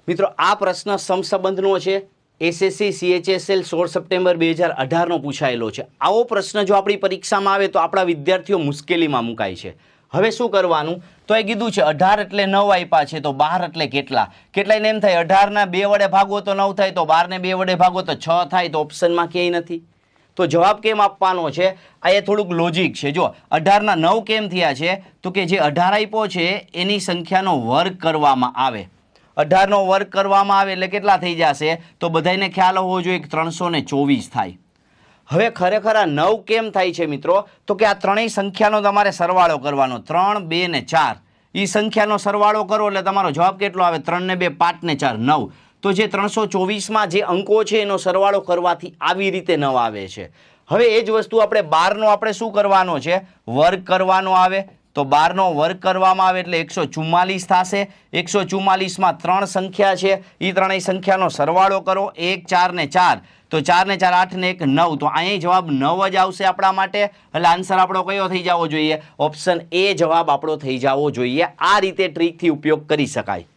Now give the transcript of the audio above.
મિત્રો આ પ્રશ્ન સમસંબંધનો છે, એસએસસી CHSL 16 સપ્ટેમ્બર 2018નો પૂછાયેલો છે। આવો પ્રશ્ન જો આપણી પરીક્ષામાં આવે તો આપણા વિદ્યાર્થીઓ મુશ્કેલીમાં મુકાય છે। હવે શું કરવાનું, તો એ કીધું છે 18 એટલે 9 આપ્યા છે, તો 12 એટલે કેટલા? કેટલાયને એમ થાય 18 ના 2 વડે ભાગો તો 9 થાય, તો 12 ને 2 વડે ભાગો તો 6 થાય, તો ઓપ્શનમાં ક્યાંય નથી। તો જવાબ કેમ આપવાનો છે, આ એ થોડુંક લોજિક છે। જો 18 ના 9 કેમ થયા છે, તો કે જે 18 આપ્યો છે એની સંખ્યાનો વર્ગ કરવામાં આવે। 18 નો વર્ગ કરવામાં આવે એટલે કેટલા થઈ જશે, તો બધાને ખ્યાલ હોવો જોઈએ કે 324 થાય। હવે ખરેખર આ 9 કેમ થાય છે મિત્રો, તો કે આ ત્રણેય સંખ્યાનો તમારે સરવાળો કરવાનો, 3, 2 ને 4 એ સંખ્યાનો સરવાળો કરો એટલે તમારો જવાબ કેટલો આવે, 3 ને 2 5 ને 4 9। તો જે 324માં જે અંકો છે એનો સરવાળો કરવાથી આવી રીતે 9 આવે છે। હવે એ જ વસ્તુ આપણે 12નો આપણે શું કરવાનો છે, વર્ગ કરવાનો આવે। તો 12નો વર્ગ કરવામાં આવે એટલે 144 થશે। 144માં 3 સંખ્યા છે, એ ત્રણેય સંખ્યાનો સરવાળો કરો, 1 4 ને 4, તો 4 ને 4 8 ને 1 9, તો અહીં જવાબ 9 જ આવશે આપણા માટે। એટલે આન્સર આપણો કયો થઈ જવો જોઈએ, ઓપ્શન એ જવાબ આપણો થઈ જવો જોઈએ। આ રીતે ટ્રીકથી ઉપયોગ કરી શકાય।